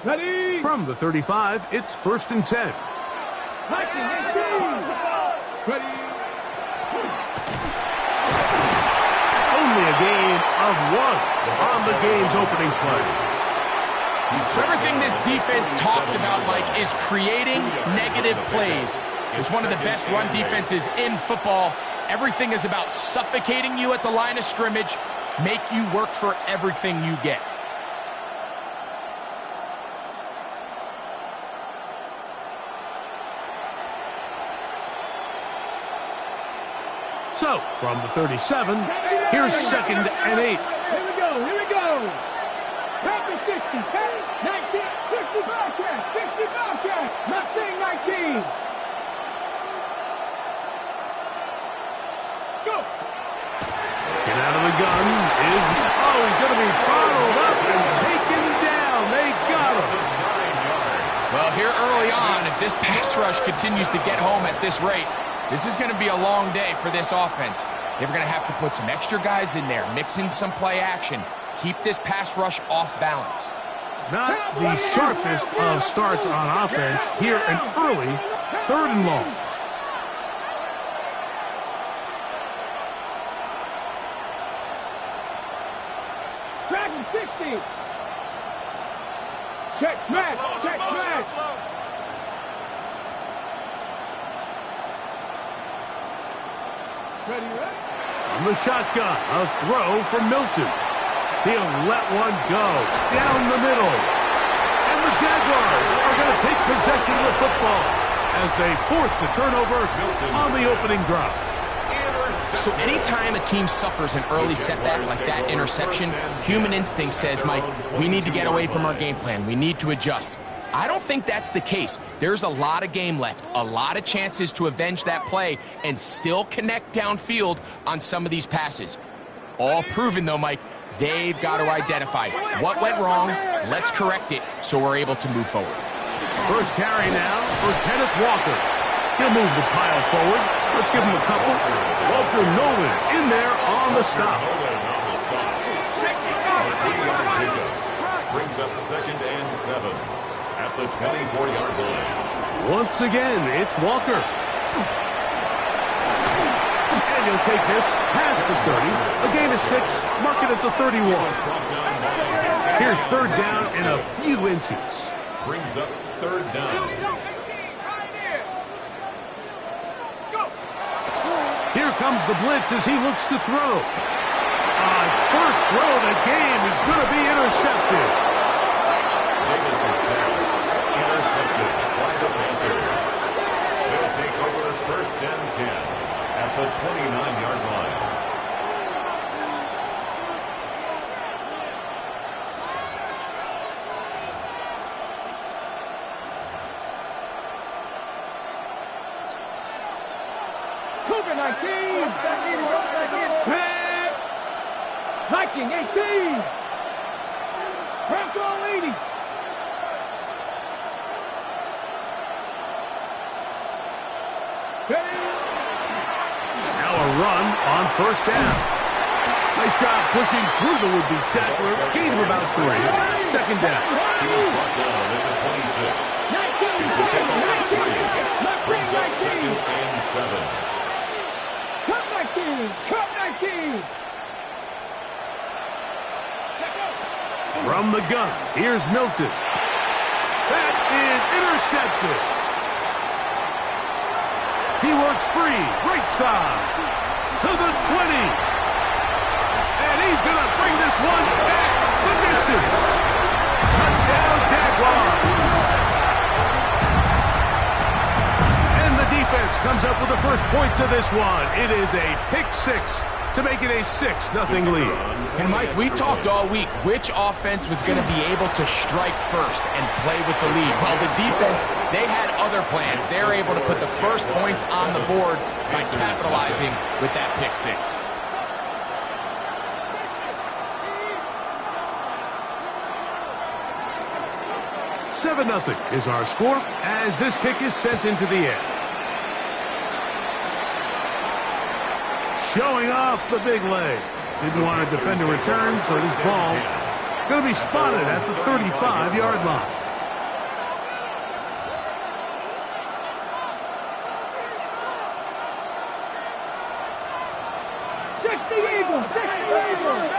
Ready? From the 35, it's 1st and 10. Ready? Only a gain of 1 on the game's opening play. So everything this defense talks about, Mike, is creating negative plays. It's one of the best run defenses in football. Everything is about suffocating you at the line of scrimmage, make you work for everything you get. So, from the 37, here's 2nd and 8. Here we go. Happy 60, 19, 65 catch, not saying 19. Go. Get out of the gun is, he's going to be bottled up and taken down. They got him. Well, here early on, if this pass rush continues to get home at this rate, this is going to be a long day for this offense. They're going to have to put some extra guys in there, mix in some play action, keep this pass rush off balance. Not the sharpest of starts on offense here an early 3rd and long. Dragon 60. Check smash. Ready? From the shotgun, a throw from Milton. He'll let one go down the middle. And the Jaguars are going to take possession of the football as they force the turnover on the opening drive. So anytime a team suffers an early setback like that interception, human instinct says, Mike, we need to get away from our game plan. We need to adjust. I don't think that's the case. There's a lot of game left, a lot of chances to avenge that play and still connect downfield on some of these passes. All proven, though, Mike, they've got to identify what went wrong, let's correct it so we're able to move forward. First carry now for Kenneth Walker. He'll move the pile forward. Let's give him a couple. Walter Nolan in there on the stop. Brings up 2nd and 7 at the 24-yard line. Once again, it's Walker. And he'll take this past the 30. A gain of 6, mark it at the 31. Here's 3rd down in a few inches. Brings up 3rd down. Here comes the blitz as he looks to throw. His first throw of the game is going to be intercepted. Davis's pass intercepted by the Panthers. They'll take over 1st and 10 at the 29-yard line. Cougar 19. Viking 18. Bronco 80. Now a run on 1st down. Nice job pushing through the would-be tackler. Gain of about 3. 2nd down. He was brought down at the 26. 19. It's a pickup of 3. Brings up 2nd and 7. Cut 19. From the gun, here's Milton. That is intercepted. He works free, right side, to the 20. And he's going to bring this one back the distance. Touchdown, Jaguars. And the defense comes up with the first points of this one. It is a pick 6 to make it a 6-0 lead. And Mike, we talked all week which offense was going to be able to strike first and play with the lead. Well, the defense, they had other plans. They're able to put the first points on the board by capitalizing with that pick 6. $7-0 is our score as this kick is sent into the air. Showing off the big leg. Didn't want to defend a return, so this ball going to be spotted at the 35-yard line. 60 Eagles. 60 Eagles.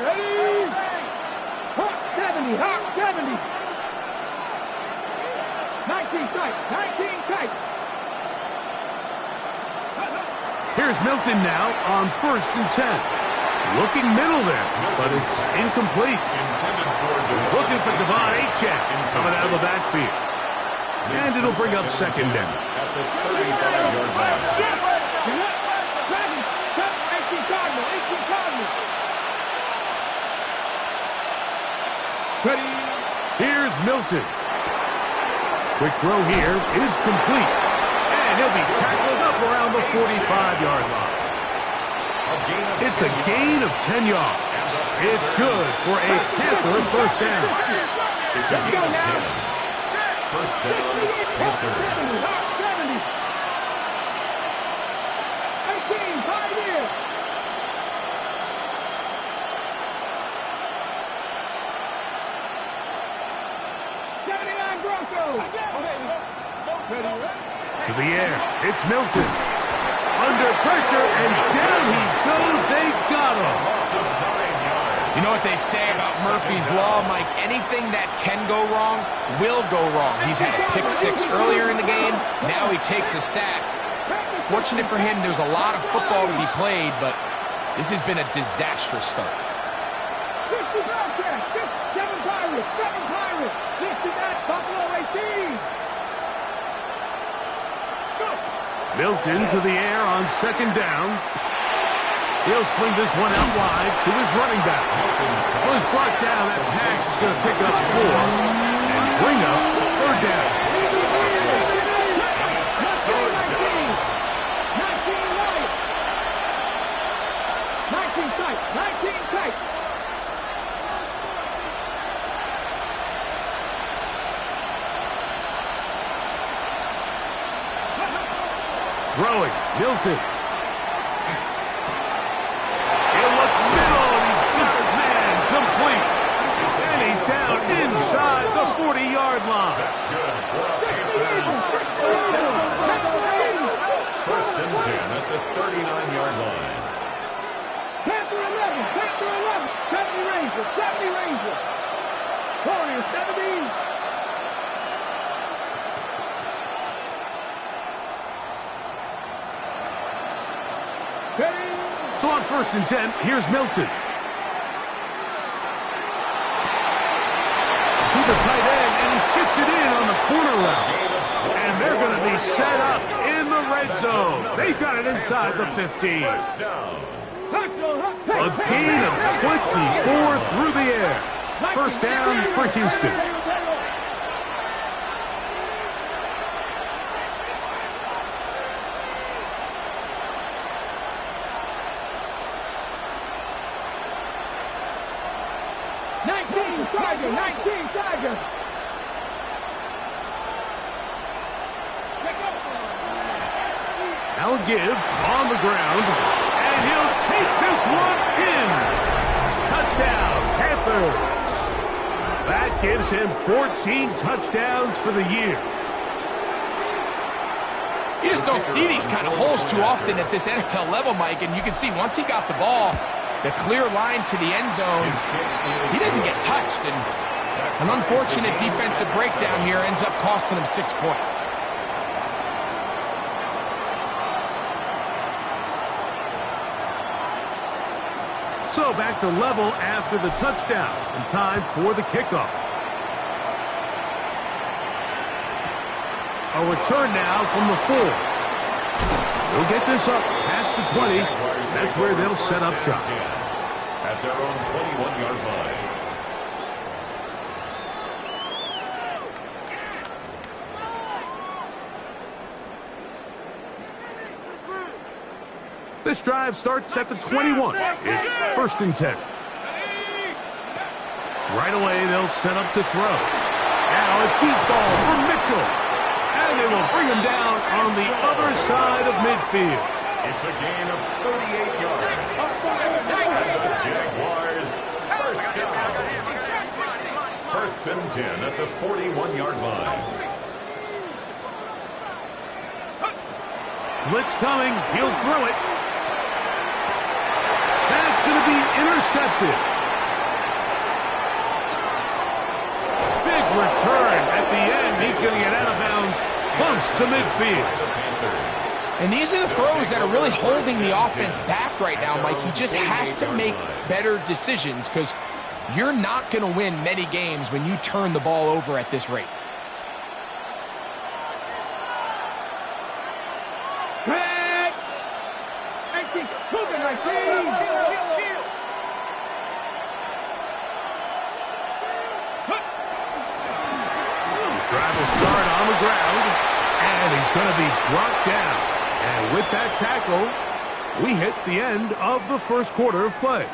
Ready? Hawk 70. Hawk 70. 19 tight. 19 tight. Here's Milton now on 1st and 10. Looking middle there, but it's incomplete. He's looking for Devon Achek coming out of the backfield. And it'll bring up 2nd down. At the 35-yard line. 18 Cardinal. 18 Cardinal. Ready? Here's Milton. Quick throw here is complete. And he'll be tackled up around the 45-yard line. It's a gain of 10 yards. It's good for a Panther 1st down. It's a gain of 10. 1st down, Panthers. 70. 18, 5 here. To the air, it's Milton. Under pressure, and down he goes. They got him. You know what they say about Murphy's Law, Mike? Anything that can go wrong will go wrong. He's had a pick 6 earlier in the game. Now he takes a sack. Fortunate for him, there's a lot of football to be played, but this has been a disastrous start. 60 Bobcats, 7 Pirates, 7 Pirates, 69 Buffalo 18. Milton to the air on 2nd down. He'll swing this one out wide to his running back. Well, he's blocked down. That pass is going to pick up 4 and bring up 3rd down. 19 tight, 19 tight. Throwing, Milton. He'll look middle, and he's got his man complete. And he's down inside the 40-yard line. That's good for the Panthers. 1st and 10 at the 39-yard line. Panther 11, Panther 11, 70 Rangers, 70 Rangers. Warriors 70. So on 1st and 10, here's Milton. To the tight end, and he fits it in on the corner route. And they're going to be set up in the red zone. They've got it inside the 15. A gain of 24 through the air. 1st down for Houston. Tiger, 19 Tiger. Now give on the ground, and he'll take this one in. Touchdown, Panthers. That gives him 14 touchdowns for the year. You just don't see these kind of holes too often at this NFL level, Mike, and you can see once he got the ball, the clear line to the end zone, he doesn't get touched, and an unfortunate defensive breakdown here ends up costing him 6 points. So back to level after the touchdown, and time for the kickoff. A return now from the 4. They'll get this up past the 20. That's where they'll set up shop. At their own 21-yard line. This drive starts at the 21. It's 1st and 10. Right away, they'll set up to throw. Now a deep ball for Mitchell. And they will bring him down on the other side of midfield. It's a gain of 38 yards. The Jaguars, 1st down. 1st and 10 at the 41-yard line. Blitz coming. He'll throw it. be intercepted. Big return at the end. He's going to get out of bounds close to midfield. And these are the throws that are really holding the offense back right now, Mike. He just has to make better decisions because you're not going to win many games when you turn the ball over at this rate. Back. 19. Cougar 19. Drive will start on the ground, and he's going to be brought down. And with that tackle, we hit the end of the first quarter of play.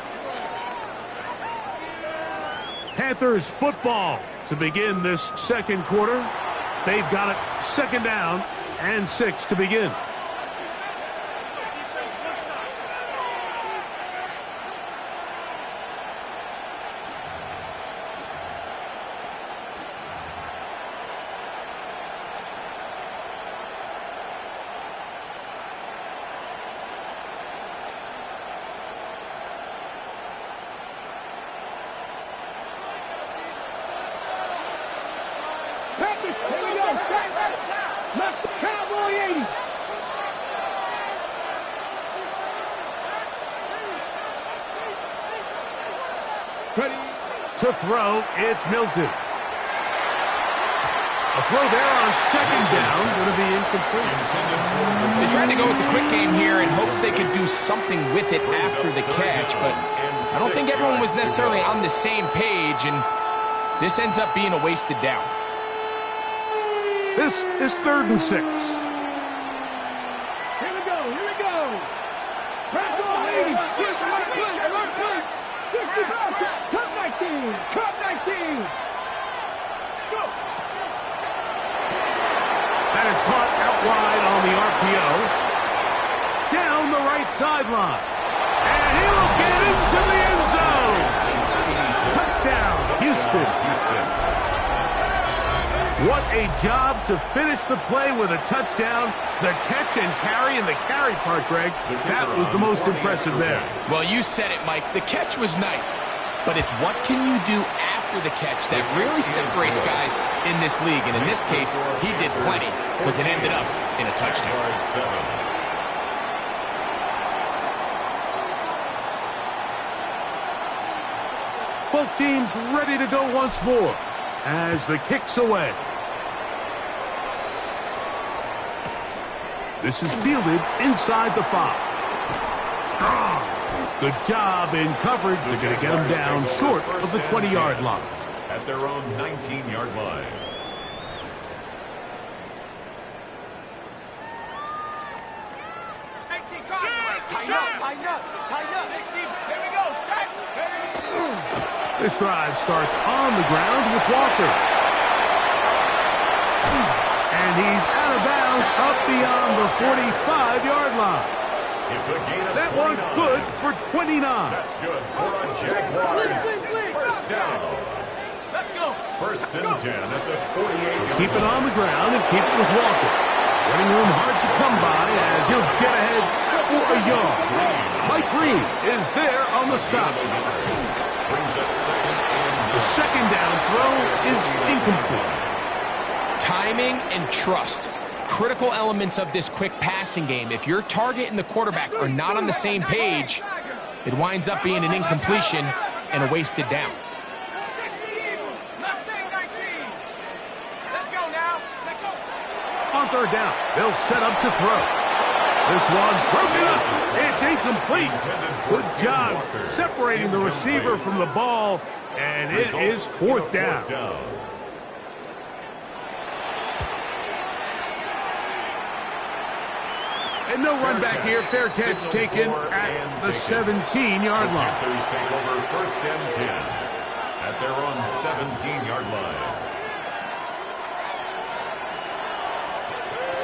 Panthers football to begin this second quarter. They've got it second down and 6 to begin. Here we go. Left Cowboy 80. Ready. To throw, it's Milton. A throw there on second down, going to be incomplete. They tried to go with the quick game here in hopes they could do something with it after the catch, but I don't think everyone was necessarily on the same page, and this ends up being a wasted down. This is 3rd and 6. Here we go. Here we go. Press on 80. Push. Cut 19. Cut 19. Go. That is caught out wide on the RPO. Down the right sideline. And he will get into the end zone. Touchdown, Houston. What a job to finish the play with a touchdown. The catch and carry, and the carry part, Greg, that was the most impressive there. Well, you said it, Mike. The catch was nice, but it's what can you do after the catch that really separates guys in this league. And in this case, he did plenty because it ended up in a touchdown. Both teams ready to go once more as the kick's away. This is fielded inside the 5. Good job in coverage. They're going to get him down short of the 20-yard line. At their own 19-yard line. Tighten up. 60. Here we go. Set. This drive starts on the ground with Walker. And he's out of bounds up beyond the 45-yard line. It's a gain of that 29. one good for 29. That's good for a Jaguars. First down. Let's go. 1st and 10 at the 48-yard Keep it on the ground and keep it with Walker. Running room hard to come by as he'll get ahead for a yard. Mike Green is there on the stop. Brings up The second down throw is incomplete. Timing and trust. Critical elements of this quick passing game. If your target and the quarterback are not on the same page, it winds up being an incompletion and a wasted down. On 3rd down, they'll set up to throw. This one broken up. It's incomplete. Good job separating the receiver from the ball, and it is 4th down. And no run back here. Fair catch taken at the 17-yard line. Panthers take over 1st and 10 at their own 17-yard line.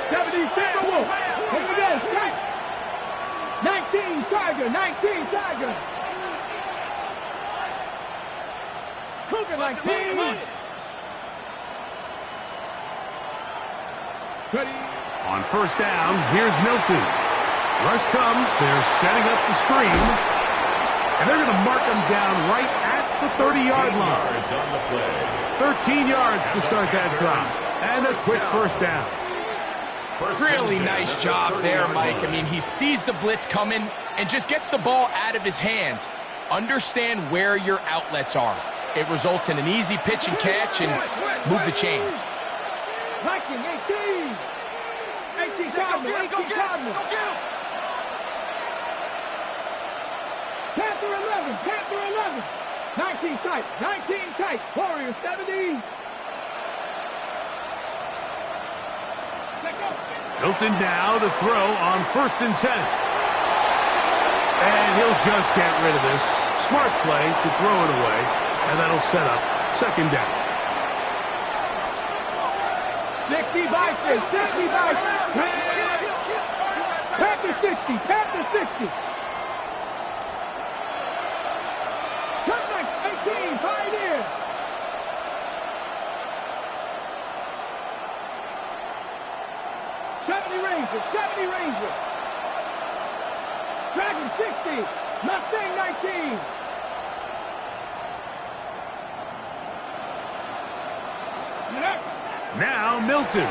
76. Here we go. 19 Tiger. 19 Tiger. Cougar 19. Ready. On 1st down, here's Milton. Rush comes. They're setting up the screen. And they're going to mark him down right at the 30-yard line. 13 yards to start that drive. And a quick first down. Really nice job there, Mike. I mean, he sees the blitz coming and just gets the ball out of his hands. Understand where your outlets are. It results in an easy pitch and catch and move the chains. Viking, 18. 18 Cardinal, 18 Cardinal. Panther 11, Panther 11. 19 tight, 19 tight. Warriors 70. Milton now to throw on 1st and 10. And he'll just get rid of this. Smart play to throw it away. And that'll set up 2nd down. 60 Vikings, 60 Vikings. Panther 60, Panther 60. Cutback 18, Pioneers. Rangers, 70 Rangers. Dragon 60, Mustang 19. Now Milton.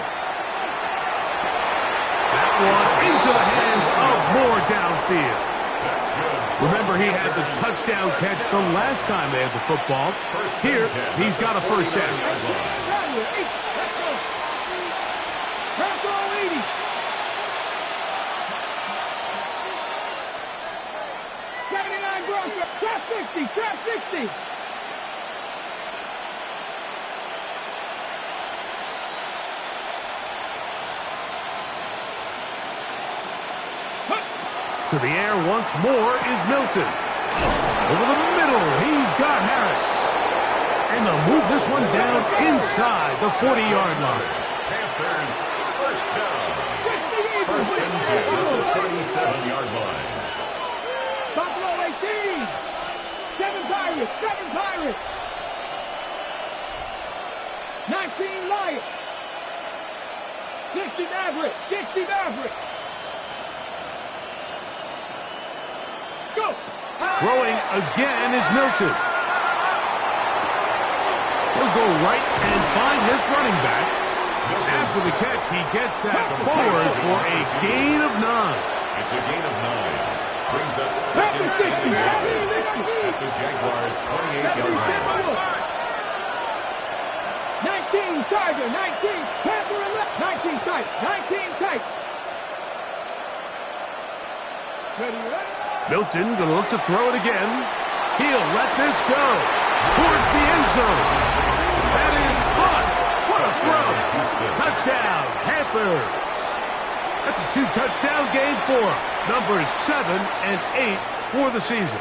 That one into the hands of Moore downfield. That's good. Remember, he had the touchdown catch the last time they had the football. Here, he's got a first down. Trap 60, trap 60. To the air once more is Milton. Over the middle, he's got Harris. And they'll move this one down inside the 40-yard line. Panthers, first down. 1st and 10 at the 37-yard line. Buffalo 18. 7 Pirates, 7 Pirates. 19 Lions. 60 Mavericks, 60 Mavericks. Go. Throwing again is Milton. He'll go right and find his running back. After the catch, he gets that forward for a gain of 9. It's a gain of 9. Brings up 2nd and 11 at the Jaguars' 28-yard line. 19 Charger, 19 Panther 11, 19 tight, 19 tight. Ready. Milton going to look to throw it again. He'll let this go towards the end zone. That is caught. What a throw. Touchdown, Panthers. That's a 2-touchdown game for him. Numbers 7 and 8 for the season.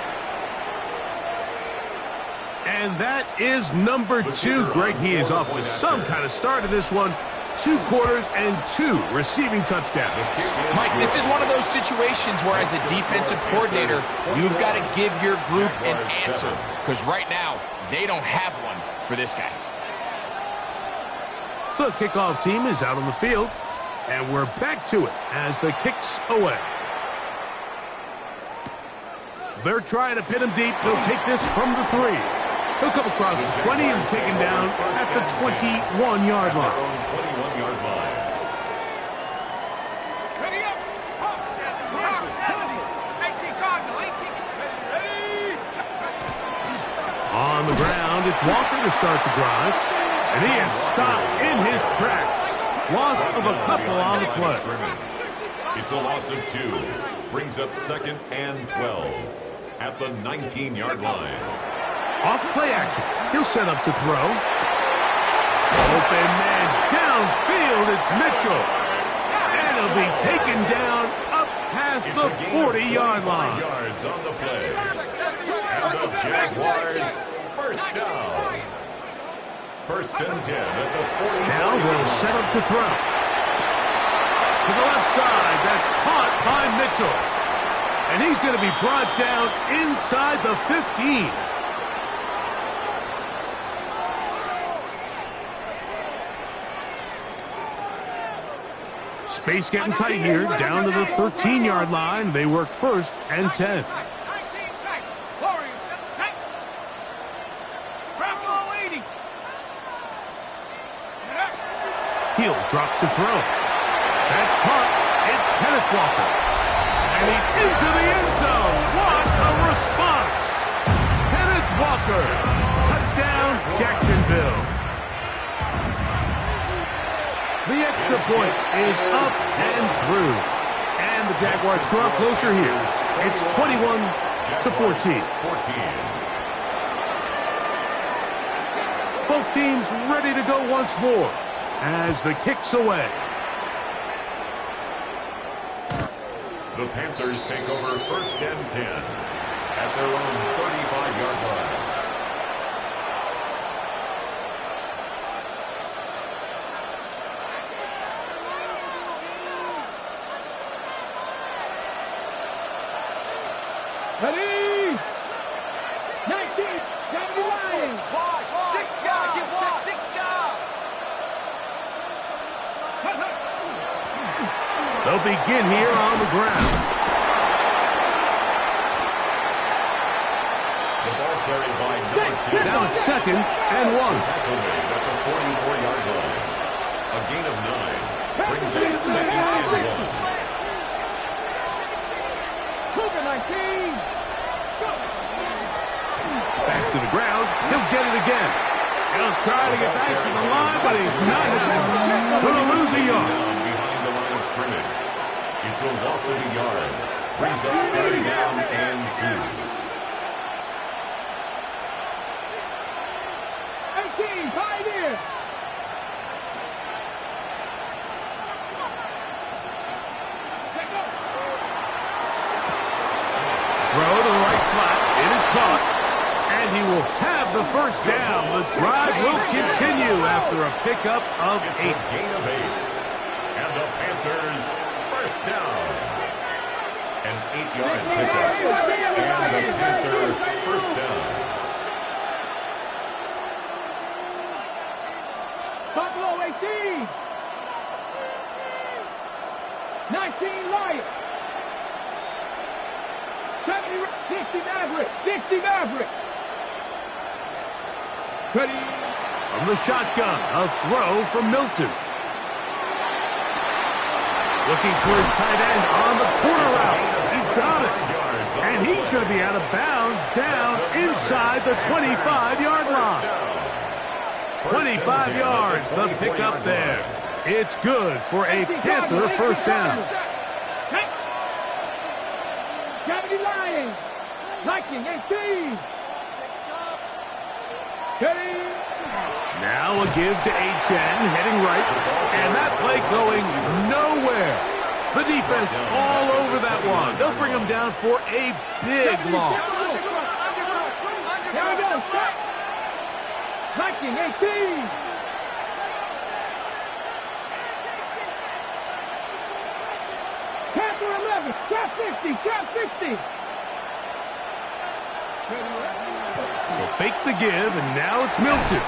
And that is number 2. Greg, he is off to some kind of start in this one. 2 quarters and 2 receiving touchdowns. Mike, this is one of those situations where as a defensive coordinator, you've got to give your group an answer. Because right now, they don't have one for this guy. The kickoff team is out on the field. And we're back to it as the kick's away. They're trying to pin him deep. They'll take this from the 3. He'll come across the 20 and taken down at the 21-yard line. Ready up. 18 Cardinal, 18. Ready. On the ground, it's Walker to start the drive. And he is stopped in his tracks. Loss of a couple on the play. It's a loss of 2. Brings up 2nd and 12 at the 19-yard line. Off play action. He'll set up to throw. Open man downfield. It's Mitchell. And he'll be taken down up past the 40-yard line. Yards on the play. And the Jaguars first down. 1st and 10 at the 40. Now they'll set up to throw. To the left side. That's caught by Mitchell. And he's going to be brought down inside the 15. Space getting tight here, down to the 13-yard line. They work 1st and 10. He'll drop to throw. That's caught. It's Kenneth Walker. And he's into the end zone. What a response. Kenneth Walker. Touchdown, Jacksonville. The extra point is up and through. And the Jaguars draw closer here. It's 21-14. Both teams ready to go once more as the kick's away. The Panthers take over 1st and 10 at their own 35-yard line. Ready? 19, 70 Lions. They'll begin here on the ground. The ball carried by number 2. Now it's 2nd and 1. Tackle made at the 44-yard line. A gain of 9 brings up 2nd and 1. Cougar 19. Back to the ground. He'll get it again. He'll try to get back to the line, but he's not going to lose a yard. Behind the line of scrimmage. It's a loss of a yard. Brings up 3rd down and 2. 18, Pioneer. Throw to the right flat. It is caught. And he will have the first down. The drive will continue after a pickup of It's 8. a gain of 8. And the Panthers first down. An 8-yard pickup. And the Panther first down. Buffalo 18. 19 Lions. 70, 60 Maverick. 60 Maverick. Ready? From the shotgun, a throw from Milton. Looking for his tight end on the corner route. He's got it. And he's going to be out of bounds down inside the 25-yard line. 25 yards, the pickup there. It's good for a Panther first down. 70 Lions. Lightning 18. Ready? Now a give to H.N. heading right. And that play going nowhere. The defense all over that one. They'll bring him down for a big loss. Here we go. Stop. Lightning 18. Panther 11. Trap 50. Trap 50. They'll fake the give, and now it's Milton.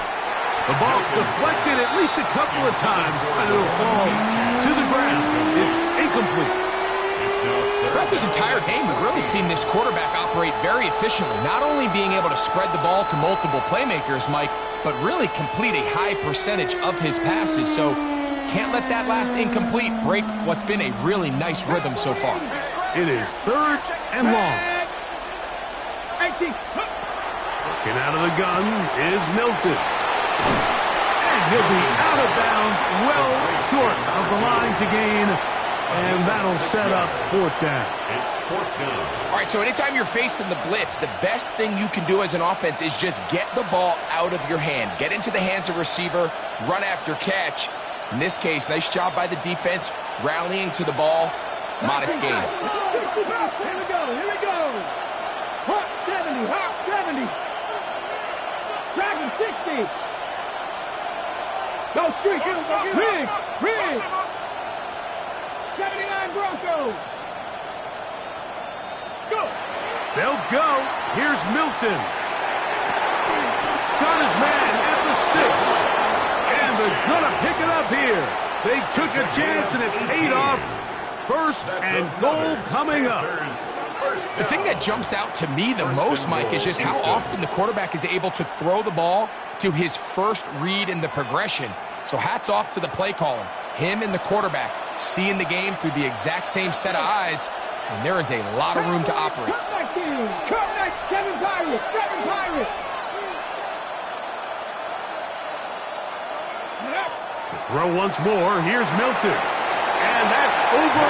The ball deflected at least a couple of times, but it'll fall to the ground. It's incomplete. Throughout this entire game, we've really seen this quarterback operate very efficiently, not only being able to spread the ball to multiple playmakers, Mike, but really complete a high percentage of his passes. So can't let that last incomplete break what's been a really nice rhythm so far. It is 3rd and long. 18. Working out of the gun is Milton. And he'll be out of bounds, well short of the line to gain. And that'll set up 4th down. It's 4th down. All right, so anytime you're facing the blitz, the best thing you can do as an offense is just get the ball out of your hand. Get into the hands of receiver, run after catch. In this case, nice job by the defense, rallying to the ball. Modest gain. Here we go. Here we go. Hawk 70. Hawk 70. Dragon 60. Go streak. Riggs. 79 Broncos. Go. They'll go. Here's Milton. Got his man at the 6. And they're going to pick it up here. They took a chance and it paid off. 1st and goal coming up. The thing that jumps out to me the most, Mike, is just how often the quarterback is able to throw the ball to his first read in the progression. So hats off to the play caller. Him and the quarterback seeing the game through the exact same set of eyes, and there is a lot of room to operate. Come back, Kevin Pirates. Throw once more. Here's Milton. And that's over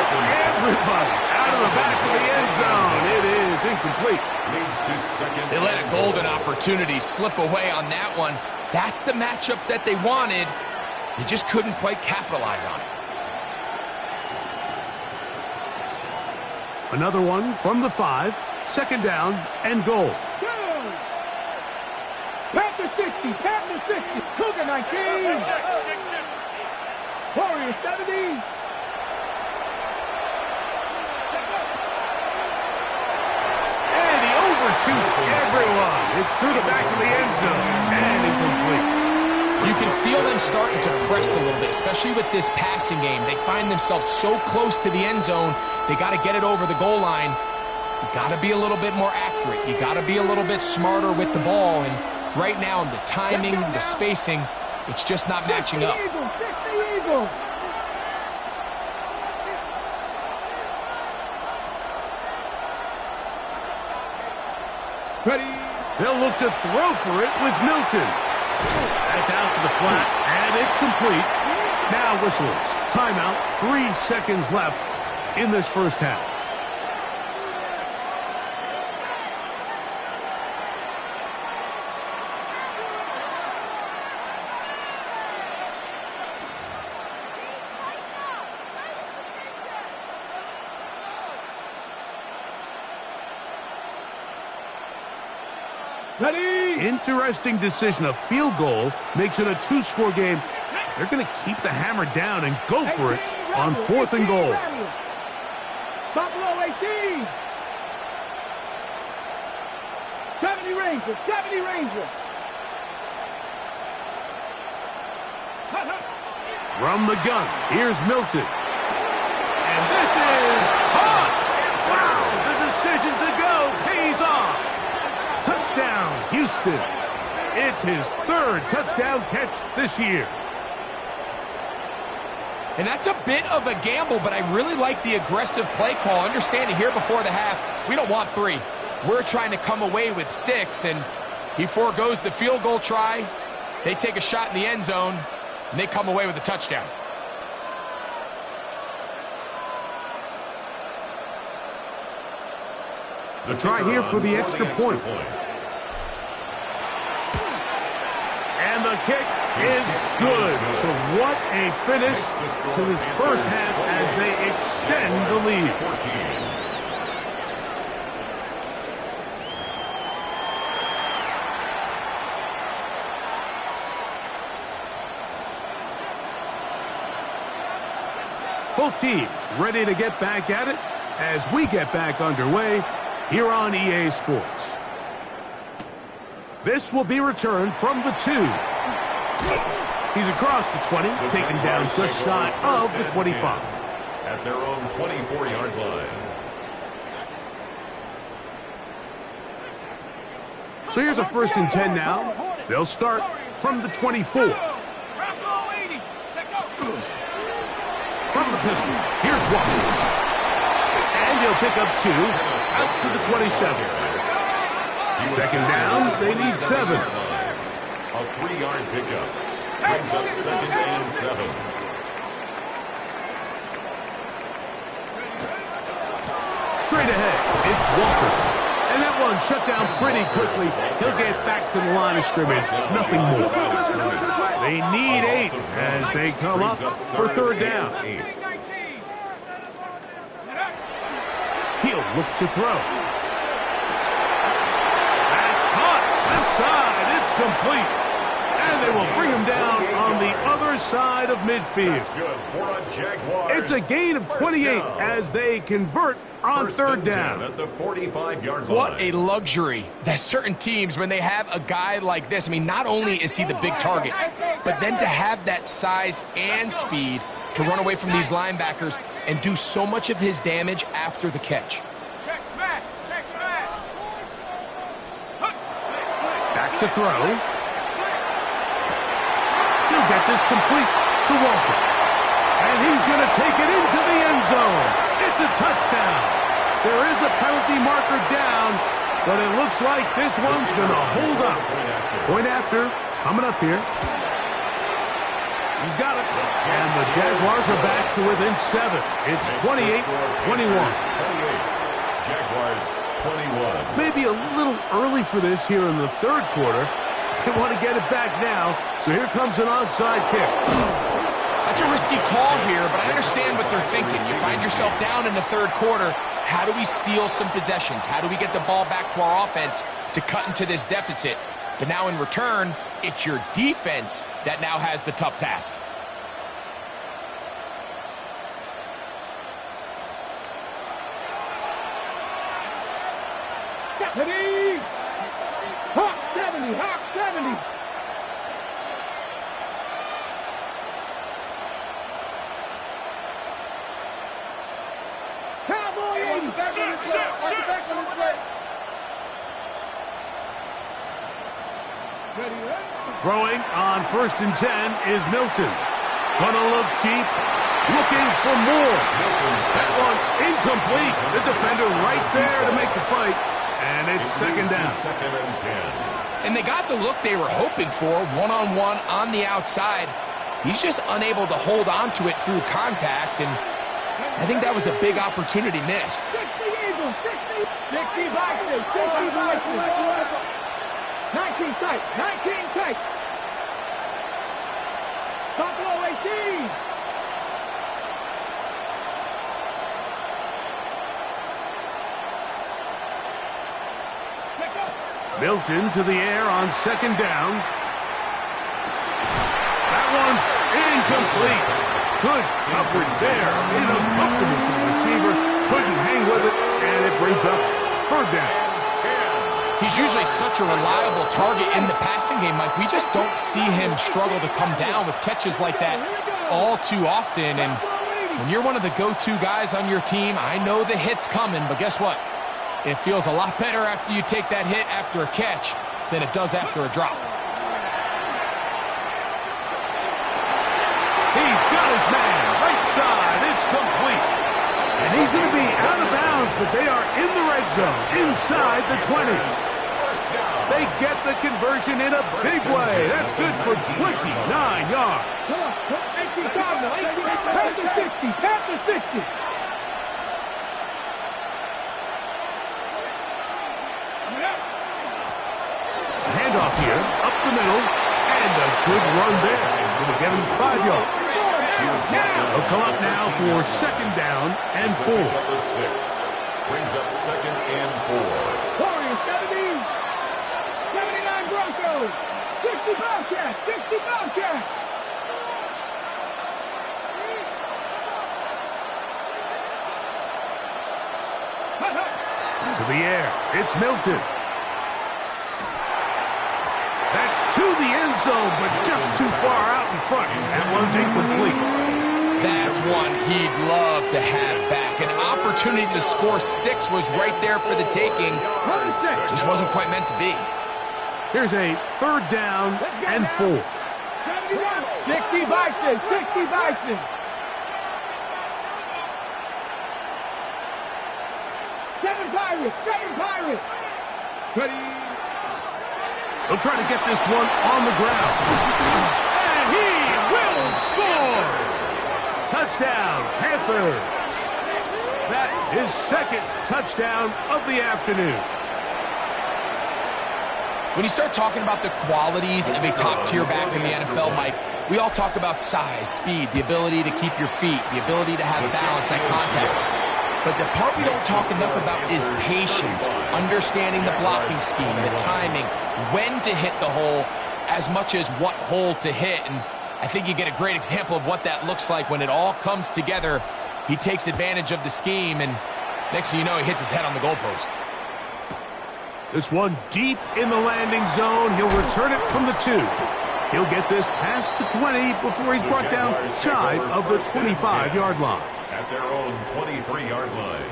everybody. Out of the back of the end zone. It is incomplete. Leads to second. They let a golden opportunity slip away on that one. That's the matchup that they wanted. They just couldn't quite capitalize on it. Another one from the 5. Second down and goal. Panther 60, Cougar 19. Warriors 70. And he overshoots everyone. It's through the back of the end zone and incomplete. You can feel them starting to press a little bit, especially with this passing game. They find themselves so close to the end zone, they got to get it over the goal line. You got to be a little bit more accurate. You got to be a little bit smarter with the ball. And right now, the timing, the spacing, it's just not matching up. Eagles. Ready. They'll look to throw for it with Milton. That's out to the flat, and it's complete. Now whistles. Timeout. 3 seconds left in this first half. Ready. Interesting decision. A field goal makes it a 2-score game. They're going to keep the hammer down and go for it on 4th and goal. Buffalo 18. 70 Rangers. From the gun, here's Milton. And this is hot. Wow, the decision to go pays off. Touchdown, Houston. It's his 3rd touchdown catch this year. And that's a bit of a gamble, but I really like the aggressive play call. Understanding here before the half, we don't want 3. We're trying to come away with 6, and he forgoes the field goal try. They take a shot in the end zone, and they come away with a touchdown. The try here for the extra point. And the kick is good. So what a finish to this first half as they extend the lead. Both teams ready to get back at it as we get back underway here on EA Sports. This will be returned from the 2. He's across the 20, taken down just shy of the 25. At their own 24-yard line. So here's a 1st and 10 now. They'll start from the 24. From the pistol, here's Walker. And he'll pick up 2 out to the 27. Second down, they need 7. A 3-yard pickup. Brings up 2nd and 7. Straight ahead, it's Walker. And that one shut down pretty quickly. He'll get back to the line of scrimmage. Nothing more. They need 8 as they come up for 3rd down. He'll look to throw. That's hot. Left side. It's complete. And they will bring him down on the other side of midfield. It's a gain of 28 as they convert on 3rd down. At the 45-yard line. What a luxury that certain teams, when they have a guy like this, I mean, not only is he the big target, but then to have that size and speed to run away from these linebackers and do so much of his damage after the catch. Check smash. to throw. He'll get this complete to Walker. And he's going to take it into the end zone. It's a touchdown. There is a penalty marker down, but it looks like this one's going to hold up. Point after, coming up here. He's got it. And the Jaguars are back to within 7. It's 28-21. Jaguars 21. Maybe a little early for this here in the third quarter. They want to get it back now, so here comes an onside kick. That's a risky call here, but I understand what they're thinking. You find yourself down in the third quarter. How do we steal some possessions? How do we get the ball back to our offense to cut into this deficit? But now in return, it's your defense that now has the tough task. Ready? Hawk 70, Hawk 70. Cowboy 80. Watch the back on this play. Watch the back on this play. Ready, ready? Throwing on 1st and 10 is Milton. Gonna look deep, looking for more. That one incomplete. The defender right there to make the fight. And it's second down. Second and 10. And they got the look they were hoping for, one-on-one on the outside. He's just unable to hold on to it through contact, and I think that was a big opportunity missed. 60 Eagles, 60 Vikings, 60 Vikings. 19 tight, 19 tight. Buffalo 18. Milton to the air on 2nd down. That one's incomplete. Good coverage there. Uncomfortable for the receiver. Couldn't hang with it, and it brings up 3rd down. He's usually such a reliable target in the passing game, Mike. We just don't see him struggle to come down with catches like that all too often. And when you're one of the go-to guys on your team, I know the hit's coming, but guess what? It feels a lot better after you take that hit after a catch than it does after a drop. He's got his man. Right side. It's complete. And he's going to be out of bounds, but they are in the red zone, inside the 20s. They get the conversion in a big way. That's good for 29 yards. Come on, 18 Cardinal, 18, Panther 60, Panther 60. Handoff here, up the middle, and a good run there. Going to get him 5 yards. They'll come up now for 2nd down and 4. Number 6 brings up 2nd and 4. Warriors 70, 79 Broncos, 60 Bobcats, 60 Bobcats. To the air, it's Milton. That's to the end zone, but just too far out in front. That one's incomplete. That's one he'd love to have back. An opportunity to score 6 was right there for the taking. Just wasn't quite meant to be. Here's a 3rd down and 4. 60 Vikings, 60 Vikings. 7 Pirates, 7 Pirates. Ready? They'll try to get this one on the ground. And he will score! Touchdown, Panthers. That is 2nd touchdown of the afternoon. When you start talking about the qualities of a top-tier back in the NFL, Mike, we all talk about size, speed, the ability to keep your feet, the ability to have balance and contact. But the part we don't talk enough about is patience, understanding the blocking scheme, the timing, when to hit the hole, as much as what hole to hit. And I think you get a great example of what that looks like when it all comes together. He takes advantage of the scheme, and next thing you know, he hits his head on the goalpost. This one deep in the landing zone. He'll return it from the 2. He'll get this past the 20 before he's brought down shy of the 25-yard line. At their own 23-yard line.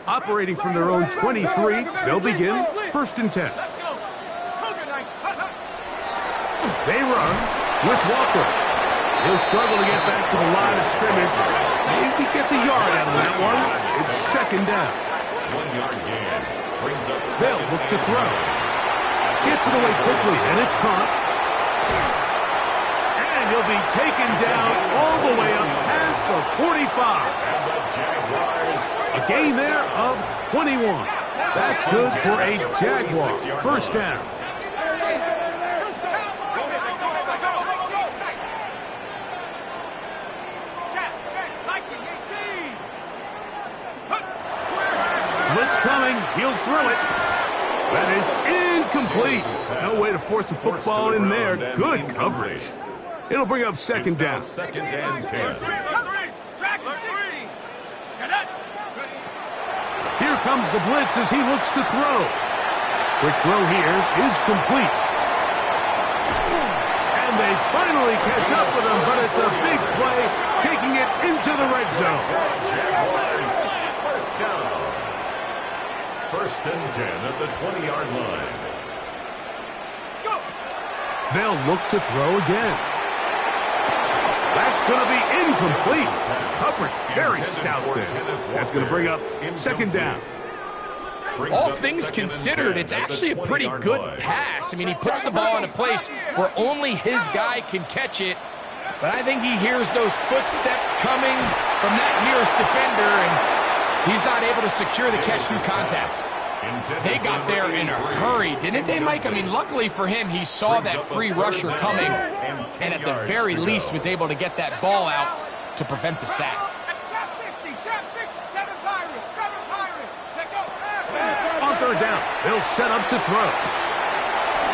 Operating from their own 23, they'll begin 1st and 10. They run with Walker. He'll struggle to get back to the line of scrimmage. Maybe gets a yard out of that one. It's 2nd down. 1-yard gain. Brings up They'll look to throw. Gets it away quickly, and it's caught. And he'll be taken down all the way up past the 45. And the Jaguars. A gain there of 21. That's good for a Jaguar 1st down. Blitz coming. He'll throw it. That is incomplete. No way to force the football in there. Good coverage. It'll bring up 2nd down. 2nd and 10. Here comes the blitz as he looks to throw. Quick throw here is complete. And they finally catch up with him, but it's a big play, taking it into the red zone. Jaguars, 1st down. 1st and 10 at the 20-yard line. They'll look to throw again. That's going to be incomplete. Coverage very stout there. That's going to bring up 2nd down. All things considered, it's actually a pretty good pass. I mean, he puts the ball in a place where only his guy can catch it. But I think he hears those footsteps coming from that nearest defender, and he's not able to secure the catch through contact. They got there in a hurry, didn't they, Mike? I mean, luckily for him, he saw that free rusher coming, and at the very least was able to get that ball out to prevent the sack. On 3rd down, they'll set up to throw.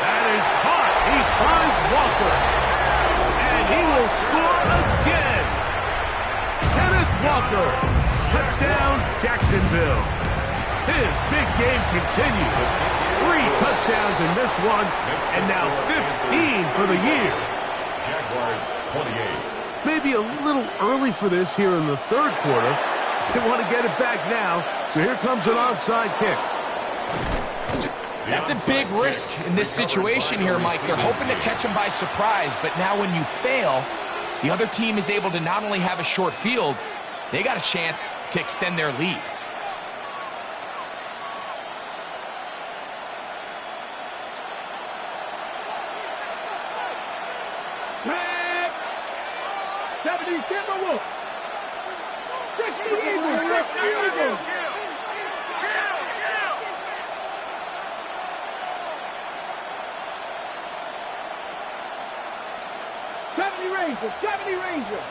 That is caught. He finds Walker. And he will score again. Kenneth Walker. Touchdown, Jacksonville. His big game continues. 3 touchdowns in this one, and now 15 for the year. Jaguars 28. Maybe a little early for this here in the 3rd quarter. They want to get it back now, so here comes an onside kick. That's a big risk in this situation here, Mike. They're hoping to catch him by surprise, but now when you fail, the other team is able to not only have a short field, they got a chance to extend their lead. Snap! 70 Timberwolves. 60 Eagles. 60 Eagles. 70 Rangers. 70 Rangers.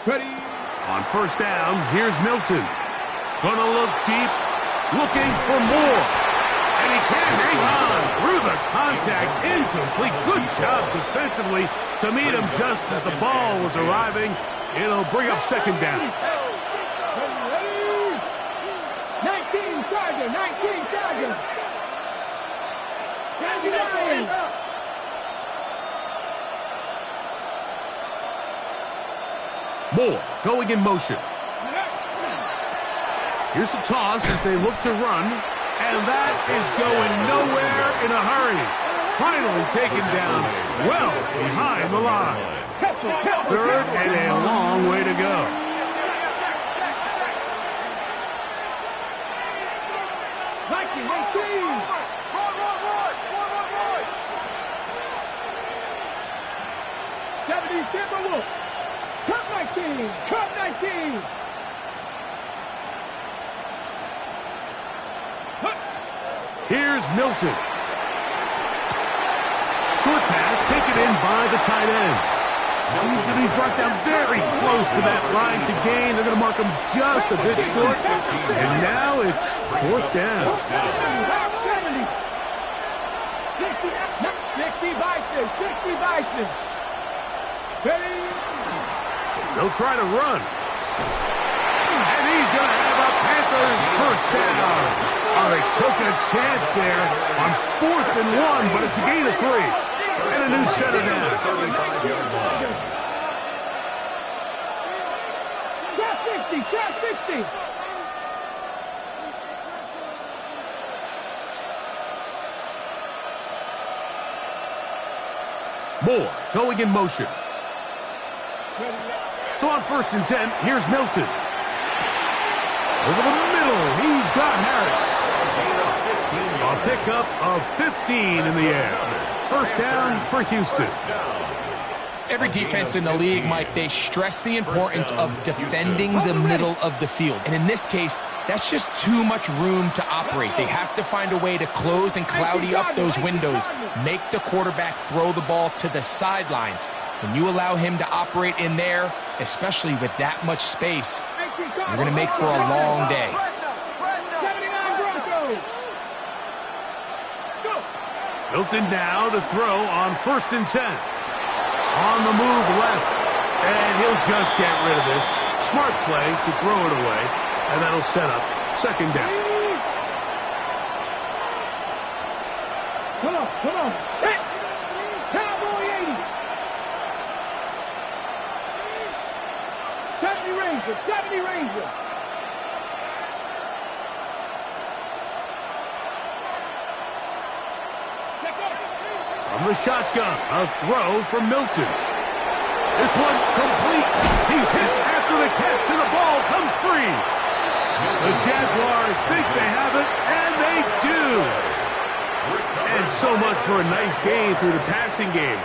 Ready. On 1st down, here's Milton. Gonna look deep, looking for more. And he can't hang on through the contact. Incomplete. Good job defensively to meet him just as the ball was arriving. It'll bring up 2nd down. 19 Chargers. 19 Chargers. 99. Moore going in motion. Here's the toss as they look to run. And that is going nowhere in a hurry. Finally taken down well behind the line. 3rd and a long way to go. Timberwolves. Cup 19. Cup 19. Here's Milton. Short pass taken in by the tight end. He's going to be brought down very close to that line to gain. They're going to mark him just a bit short. And now it's 4th down. 60 Bison. 60 Bison. Ready? They'll try to run. And he's going to have a Panthers 1st down. Oh, they took a chance there on 4th and 1, but it's a gain of 3. And a new center down. 60, trap 60. Moore going in motion. So on 1st and 10, here's Milton. Over the middle, he's got Harris. A pickup of 15 in the air. First down for Houston. Every defense in the league, Mike, they stress the importance of defending the middle of the field. And in this case, that's just too much room to operate. They have to find a way to close and cloudy up those windows, make the quarterback throw the ball to the sidelines. When you allow him to operate in there, especially with that much space, you're going to make for a long day. 79 Broncos. Milton now to throw on 1st and 10. On the move left, and he'll just get rid of this. Smart play to throw it away, and that'll set up 2nd down. Come on, come on. Hit. Cowboy 80. 70 Ranger, 70 Ranger. From the shotgun, a throw from Milton. This one complete. He's hit after the catch, and the ball comes free. The Jaguars think they have it, and they do. And so much for a nice game through the passing game.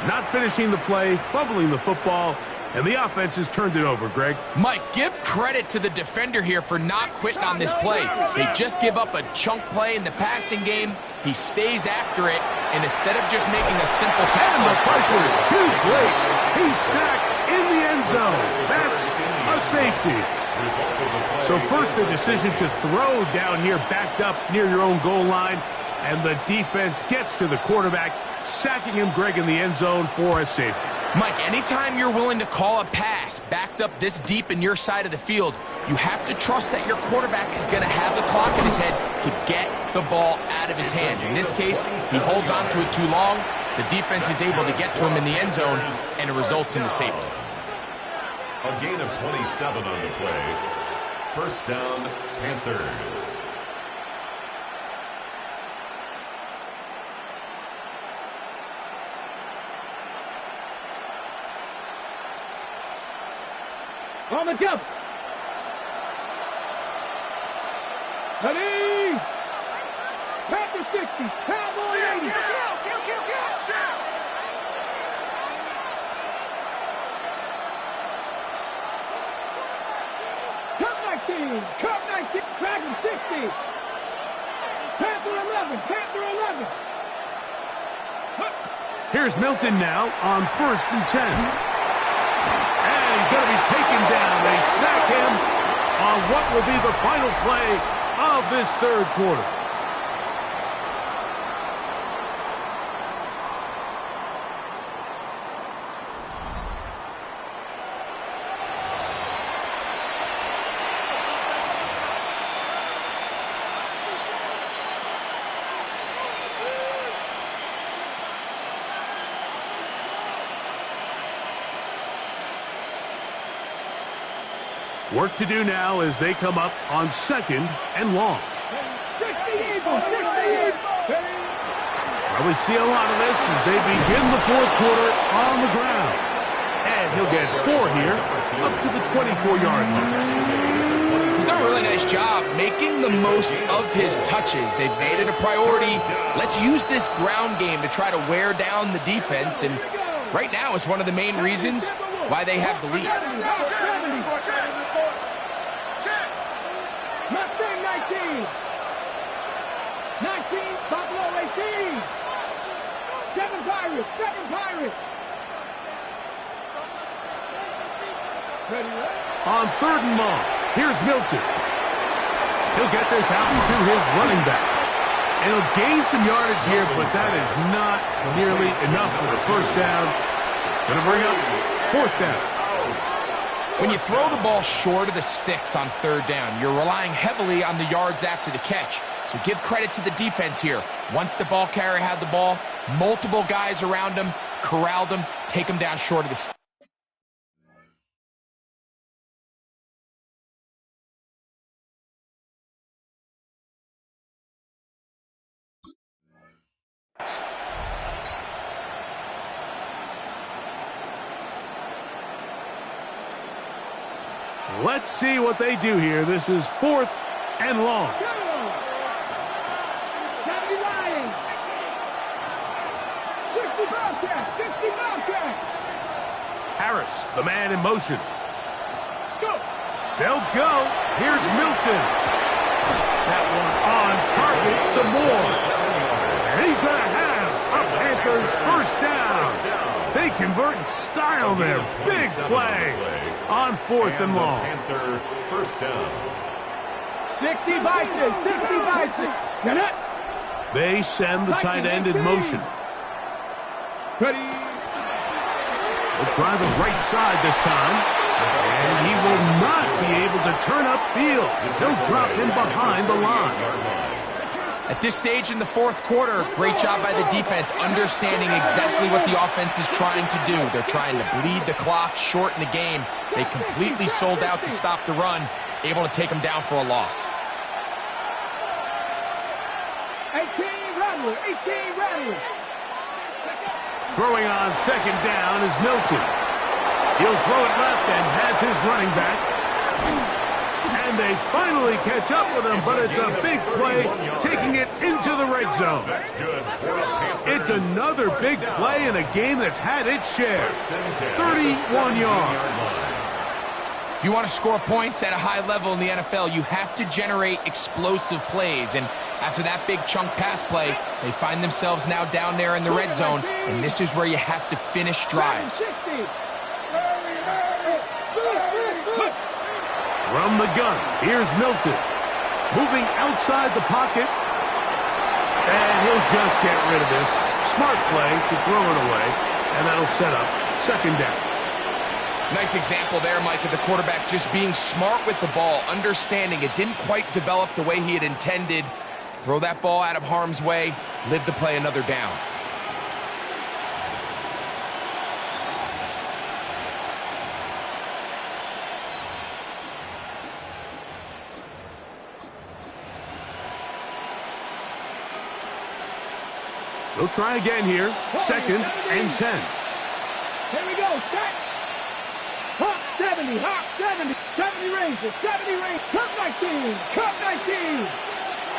Not finishing the play, fumbling the football, and the offense has turned it over, Greg. Mike, give credit to the defender here for not quitting on this play. They just give up a chunk play in the passing game. He stays after it, and instead of just making a simple tackle. And the pressure is too great. He's sacked in the end zone. That's a safety. So first, the decision to throw down here backed up near your own goal line, and the defense gets to the quarterback, sacking him, Greg, in the end zone for a safety. Mike, anytime you're willing to call a pass backed up this deep in your side of the field, you have to trust that your quarterback is going to have the clock in his head to get the ball out of his hand. In this case, he holds on to it too long. The defense is able to get to him in the end zone, and it results in the safety. A gain of 27 on the play. First down, Panthers. On the jump. Ready. Panther 60. Cowboy 80. Cup 19. Cup 19. Dragon 60. Panther 11. Panther 11. Here's Milton now on 1st and 10. He's going to be taken down. They sack him on what will be the final play of this 3rd quarter. Work to do now as they come up on 2nd and long. 60 Eagles, 60 Eagles. We see a lot of this as they begin the 4th quarter on the ground. And he'll get 4 here, up to the 24-yard line. He's done a really nice job making the most of his touches. They've made it a priority. Let's use this ground game to try to wear down the defense. And right now, it's one of the main reasons why they have the lead. Mustang 19. 19, Buffalo 18. 7 Pirates, 7 Pirates. On 3rd and long, here's Milton. He'll get this out to his running back. And he'll gain some yardage here, but that is not nearly enough for the first down. It's going to bring up 4th down. When you throw the ball short of the sticks on 3rd down, you're relying heavily on the yards after the catch. So give credit to the defense here. Once the ball carrier had the ball, multiple guys around him, corralled him, take him down short of the sticks. 6. Let's see what they do here. This is 4th and long. Harris, the man in motion. They'll go. Here's Milton. That one on target to Moore. And he's going to have a Panthers first down. They convert in style there. Big play on 4th and long. Panther first down. 60 bites, 60 bites. Get it? They send the tight end in motion. Ready? We'll try the right side this time. And he will not be able to turn upfield. They'll drop him behind the line. At this stage in the 4th quarter, great job by the defense understanding exactly what the offense is trying to do. They're trying to bleed the clock, shorten the game. They completely sold out to stop the run, able to take them down for a loss. 18 Rattler, 18 Rattler. Throwing on 2nd down is Milton. He'll throw it left and has his running back. And they finally catch up with him, but it's a big play, taking it into the red zone. That's good. It's another big play in a game that's had its share. 31 yards. If you want to score points at a high level in the NFL, you have to generate explosive plays. And after that big chunk pass play, they find themselves now down there in the red zone, and this is where you have to finish drives. From the gun, here's Milton. Moving outside the pocket. And he'll just get rid of this. Smart play to throw it away. And that'll set up 2nd down. Nice example there, Mike, of the quarterback just being smart with the ball, understanding it didn't quite develop the way he had intended. Throw that ball out of harm's way, live to play another down. They'll try again here. 2nd and 10. Here we go. Set. Hop 70. Hop 70. 70 ranges. 70 range. Cup 19. Cup 19.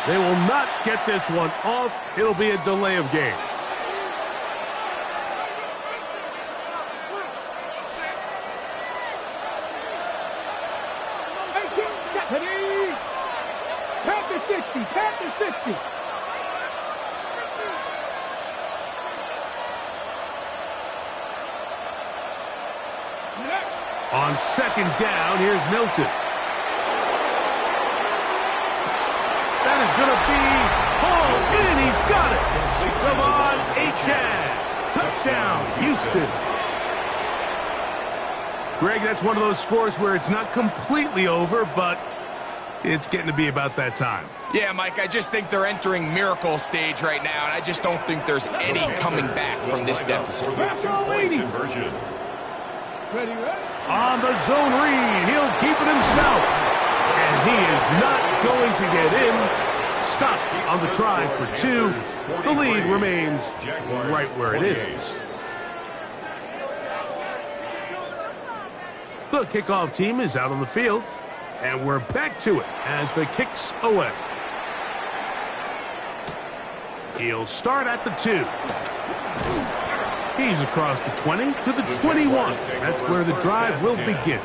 They will not get this one off. It'll be a delay of game. Panther 60. Panther 60. On 2nd down, here's Milton. That is going to be hauled in. He's got it. Devon Achane. Touchdown, Houston. Greg, that's one of those scores where it's not completely over, but it's getting to be about that time. Yeah, Mike, I just think they're entering miracle stage right now, and I just don't think there's any coming back from this deficit. Conversion. Ready, ready. On the zone read, he'll keep it himself. And he is not going to get in. Stop on the try for 2. The lead remains right where it is. The kickoff team is out on the field. And we're back to it as the kick's away. He'll start at the 2. He's across the 20 to the 21. That's where the drive will begin.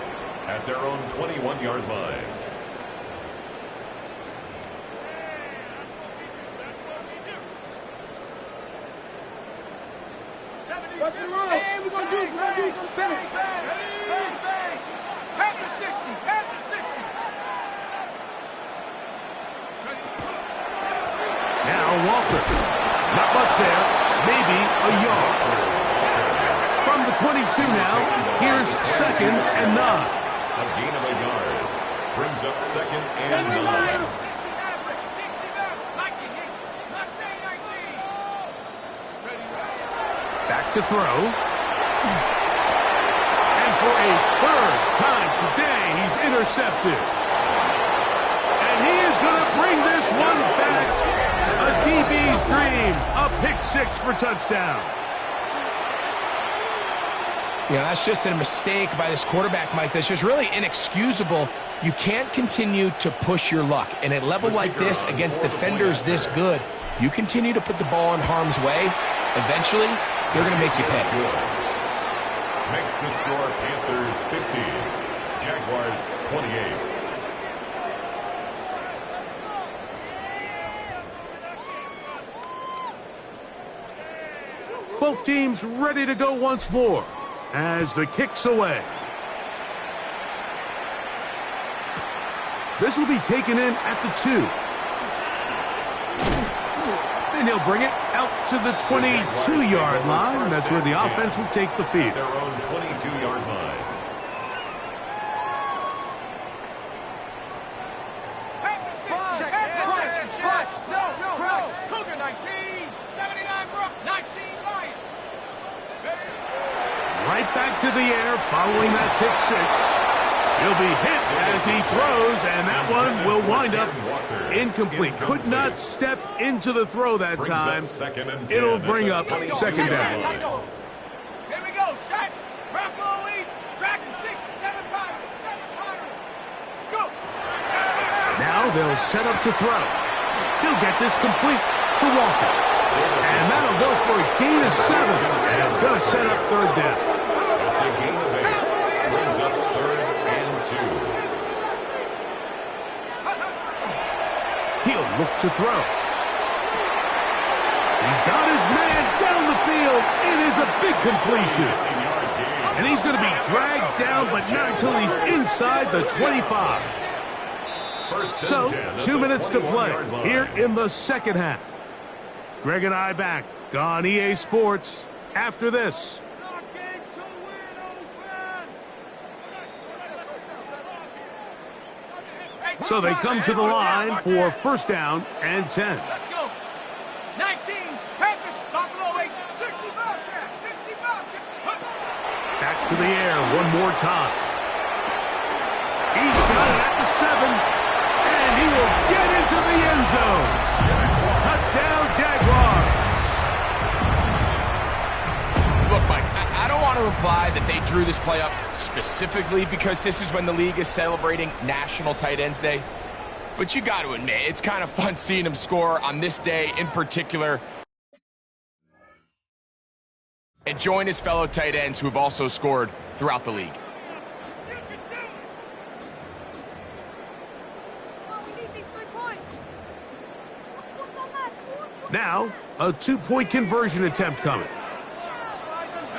At their own 21-yard line. What's the rule? Hey, we're going to do this. We're going to do this on the finish. Panther 60. Panther 60. Now Walker. Not much there. Maybe a yard. From the 22 now, here's 2nd and 9. A gain of a yard. Brings up 2nd and 9. Back to throw. And for a 3rd time today, he's intercepted. And he is going to bring this one back. A DB's dream. A pick six for touchdown. Yeah, that's just a mistake by this quarterback, Mike. That's just really inexcusable. You can't continue to push your luck. And at a level like this, against defenders this good, you continue to put the ball in harm's way, eventually, they're going to make you pay. Makes the score Panthers 50, Jaguars 28. Both teams ready to go once more as the kick's away. This will be taken in at the 2. And he'll bring it out to the 22-yard line. That's where the offense will take the field. Their own 22-yard line. Cougar 19, 79 Brook, 19 Lion. Right back to the air following that pick six. He'll be hit as he throws, and that one will wind up incomplete. Could not step into the throw that time. It'll bring up second down. Here we go, set. Rocco lead, tracking 6, 7 pounders, 7 pounders. Go. Now they'll set up to throw. He'll get this complete to Walker. And that'll go for a gain of 7. And it's going to set up third down. It's a gain of 8. Brings up 3rd and 2. He'll look to throw. He's got his man down the field. It is a big completion. And he's going to be dragged down, but not until he's inside the 25. So, 2 minutes to play here in the second half. Greg and I back on EA Sports after this. So they come to the line for first down and 10. Let's go. 19, Panthers, Buffalo 8, 65, 65. Back to the air one more time. He's got it at the 7. And he will get into the end zone. Touchdown, Jaguars. Look, Mike, I don't want to imply that they drew this play up specifically because this is when the league is celebrating National Tight Ends Day. But you got to admit, it's kind of fun seeing him score on this day in particular and join his fellow tight ends who have also scored throughout the league. Now, a 2-point conversion attempt coming.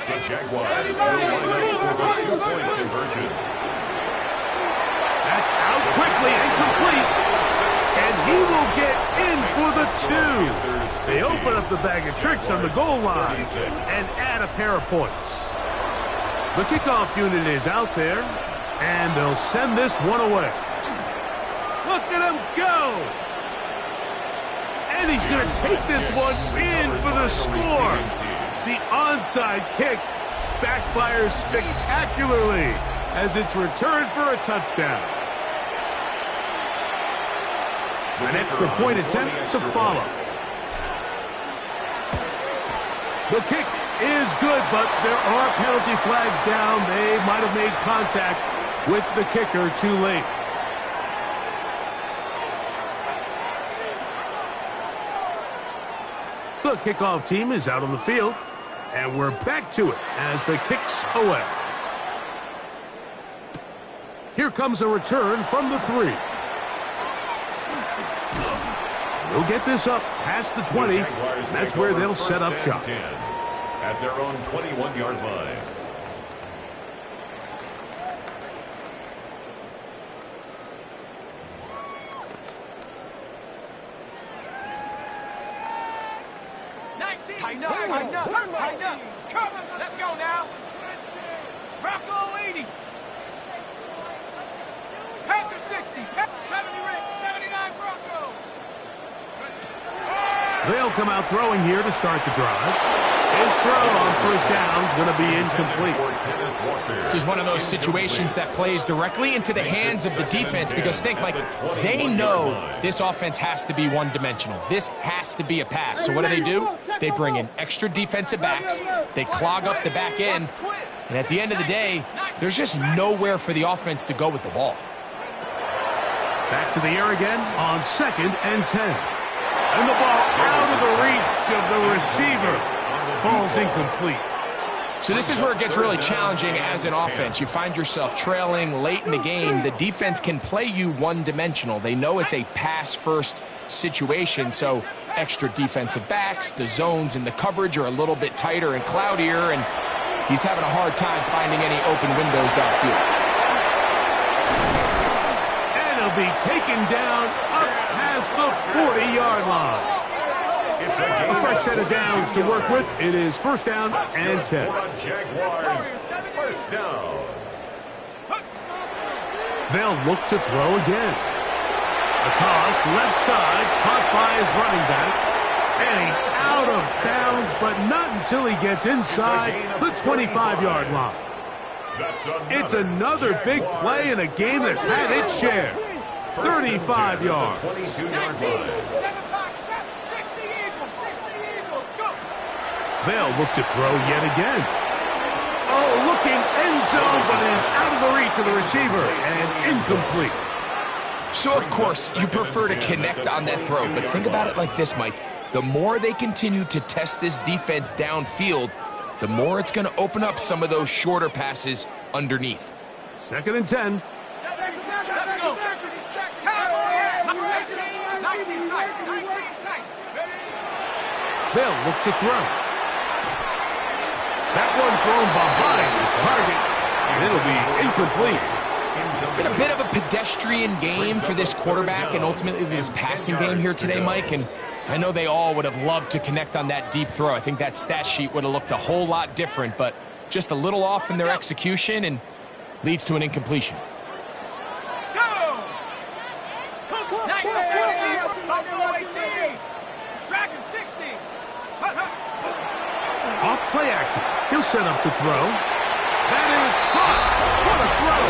The Jaguars will line up for the 2-point conversion. That's out quickly and complete. And he will get in for the 2. They open up the bag of tricks on the goal line and add a pair of points. The kickoff unit is out there, and they'll send this one away. Look at him go! And he's going to take this one in for the score. The onside kick backfires spectacularly as it's returned for a touchdown. An extra point attempt to follow. The kick is good, but there are penalty flags down. They might have made contact with the kicker too late. The kickoff team is out on the field, and we're back to it as the kick's away. Here comes a return from the 3. They'll get this up past the 20. That's where they'll set up shop. At their own 21-yard line. Tighten up. Come on, let's go now. Rocco 80. Panther 60. 70 Rick. 79 Bronco. They'll come out throwing here to start the drive. His throw on first down is going to be incomplete. This is one of those situations that plays directly into the hands of the defense because think, Mike, they know this offense has to be one-dimensional. This has to be a pass. So what do? They bring in extra defensive backs. They clog up the back end. And at the end of the day, there's just nowhere for the offense to go with the ball. Back to the air again on 2nd and 10. And the ball out of the reach of the receiver. Ball's incomplete. So this is where it gets really challenging as an offense. You find yourself trailing late in the game. The defense can play you one-dimensional. They know it's a pass-first situation, so extra defensive backs, the zones and the coverage are a little bit tighter and cloudier, and he's having a hard time finding any open windows downfield. And he'll be taken down up past the 40-yard line. A fresh set of downs to work with. It is first down and 10. Jaguars, first down. They'll look to throw again. A toss, left side, caught by his running back. And he's out of bounds, but not until he gets inside the 25-yard line. It's another big play in a game that's had its share. 35 yards. 22-yard line. They'll look to throw yet again. Oh, looking end zone, but it is out of the reach of the receiver and incomplete. So, of course, you prefer to connect on that throw, but think about it like this, Mike. The more they continue to test this defense downfield, the more it's going to open up some of those shorter passes underneath. 2nd and 10. Let's go. 19 tight. They'll look to throw. That one thrown behind his target, and it'll be incomplete. It's been a bit of a pedestrian game for this quarterback and ultimately this passing game here today, Mike, and I know they all would have loved to connect on that deep throw. I think that stat sheet would have looked a whole lot different, but just a little off in their execution and leads to an incompletion. Off play action. He'll set up to throw. That is caught. What a throw.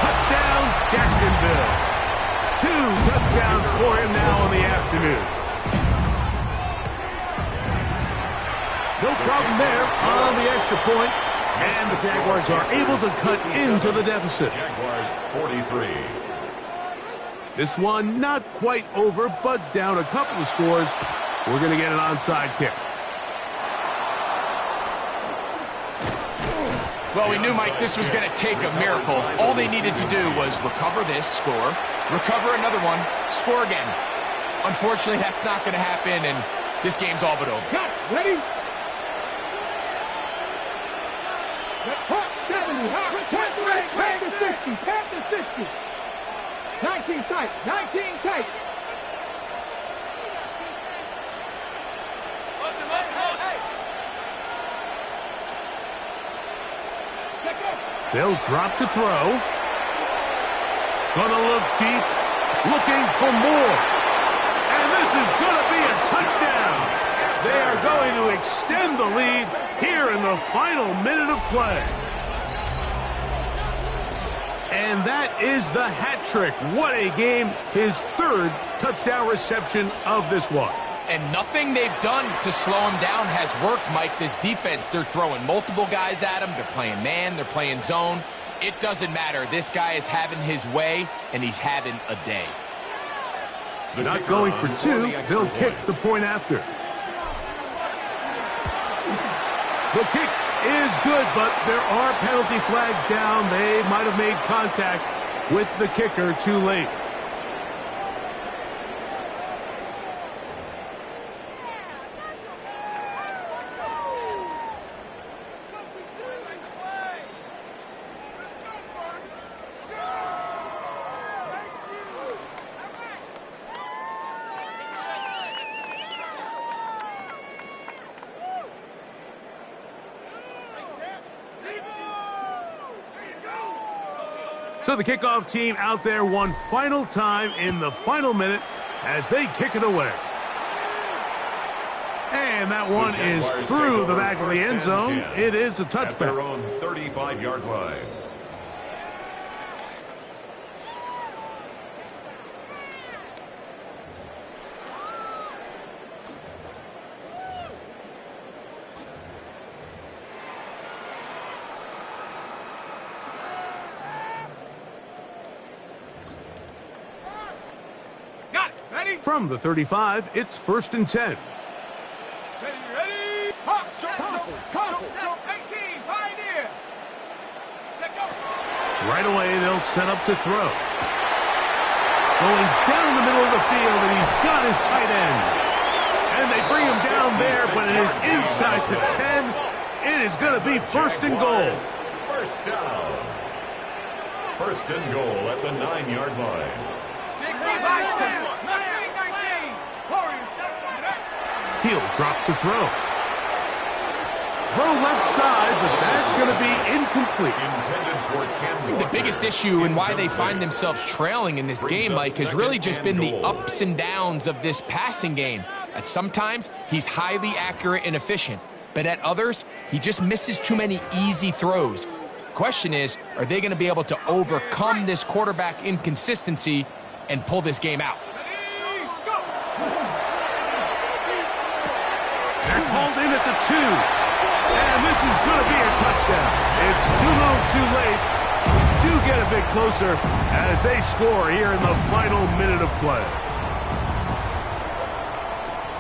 Touchdown, Jacksonville. 2 touchdowns for him now in the afternoon. No problem there on the extra point. And the Jaguars are able to cut into the deficit. Jaguars 43. This one not quite over, but down a couple of scores. We're going to get an onside kick. Well, we knew, Mike, this was going to take a miracle. All they needed to do was recover this, score, recover another one, score again. Unfortunately, that's not going to happen, and this game's all but over. Cut. Ready? Hot 70. Hot 60. Pass to 60. 19 tight. 19 tight. They'll drop to throw. Gonna look deep, looking for more. And this is gonna be a touchdown. They are going to extend the lead here in the final minute of play. And that is the hat trick. What a game. His 3rd touchdown reception of this one. And nothing they've done to slow him down has worked, Mike. This defense, they're throwing multiple guys at him. They're playing man. They're playing zone. It doesn't matter. This guy is having his way, and he's having a day. They're not going for 2. They'll kick the point after. The kick is good, but there are penalty flags down. They might have made contact with the kicker too late. So the kickoff team out there one final time in the final minute as they kick it away. And that one is through the back of the end zone. It is a touchback. At their own 35-yard line. From the 35, it's 1st and 10. Ready? Hawk, jump, 18, pioneer. Check go. Right away, they'll set up to throw. Going down the middle of the field, and he's got his tight end. And they bring him down there, but it is inside the 10. It is going to be 1st and goal. First down. 1st and goal at the 9-yard line. 65 steps. Mustang 19. Warriors. He'll drop to throw. Throw left side, but that's going to be incomplete. Intended for Cam. The biggest issue and why they find themselves trailing in this game, Mike, has really just been the ups and downs of this passing game. At sometimes, he's highly accurate and efficient, but at others, he just misses too many easy throws. Question is, are they going to be able to overcome this quarterback inconsistency and pull this game out? They're called in at the 2. And this is going to be a touchdown. It's too little too late. Do get a bit closer as they score here in the final minute of play.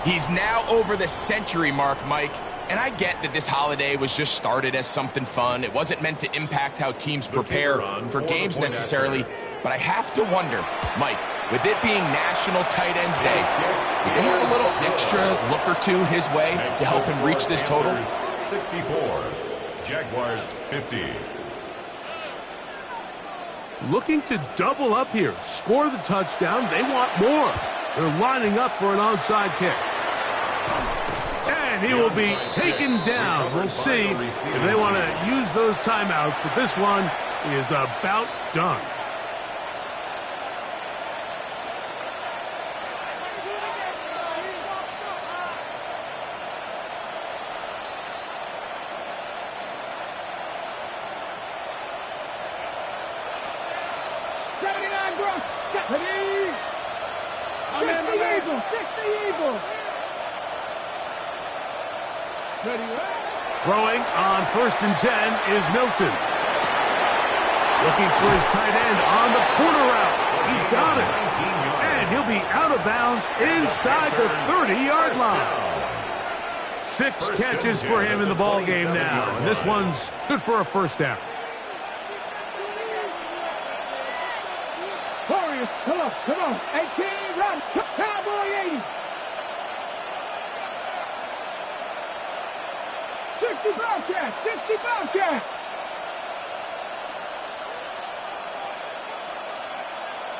He's now over the century mark, Mike. And I get that this holiday was just started as something fun. It wasn't meant to impact how teams prepare for games necessarily. But I have to wonder, Mike, with it being National Tight Ends Day, did they have a little extra look or two his way to help him reach this total? 64. Jaguars 50. Looking to double up here. Score the touchdown. They want more. They're lining up for an onside kick. And he will be taken down. We'll see if they want to use those timeouts, but this one is about done. Throwing on 1st and 10 is Milton. Looking for his tight end on the corner route. He's got it. And he'll be out of bounds inside the 30-yard line. 6 catches for him in the ball game now. And this one's good for a 1st down. Warriors, come on. 18, run. Cowboy 80. 60 Bobcats, 60 Bobcats.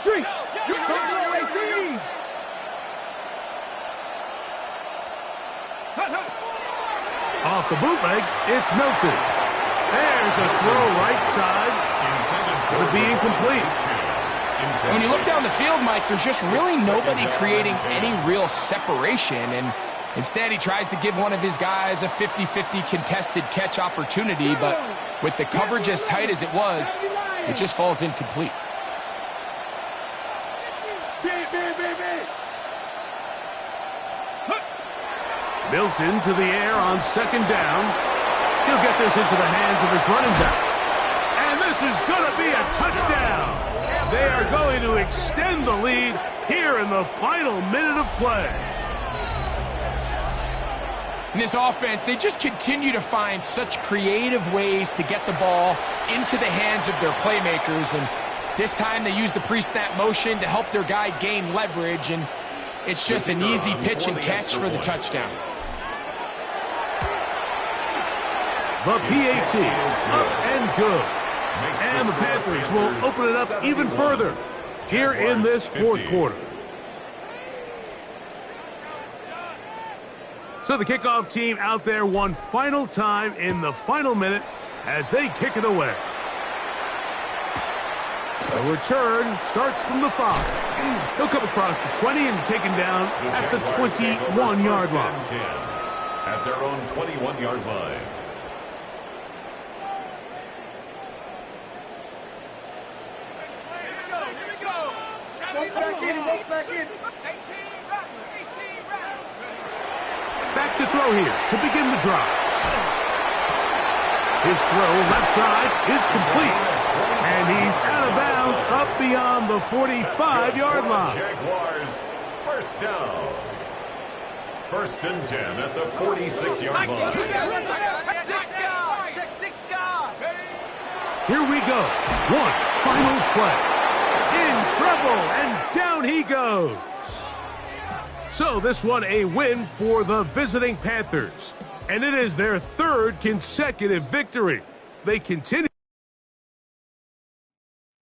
Street, Cowboy 18. Off the bootleg, it's Milton. There's a throw right side. It'll be incomplete. When you look down the field, Mike, there's just really nobody creating any real separation, and instead he tries to give one of his guys a 50-50 contested catch opportunity, but with the coverage as tight as it was, it just falls incomplete. Milton to the air on 2nd down. He'll get this into the hands of his running back. And this is going to be a touchdown. They are going to extend the lead here in the final minute of play. In this offense, they just continue to find such creative ways to get the ball into the hands of their playmakers. And this time they use the pre-snap motion to help their guy gain leverage. And it's just an easy pitch and catch for the touchdown. The PAT up and good. And the Panthers will open it up even further here in this 4th quarter. So the kickoff team out there one final time in the final minute as they kick it away. The return starts from the 5. He'll come across the 20 and taken down at the 21-yard line. at their own 21-yard line. Back to throw here to begin the drive. His throw left side is complete. And he's out of bounds up beyond the 45-yard line. Jaguars, first down. First and 10 at the 46-yard line. Here we go. One final play. In trouble, and down he goes. So this one a win for the visiting Panthers. And it is their third consecutive victory. They continue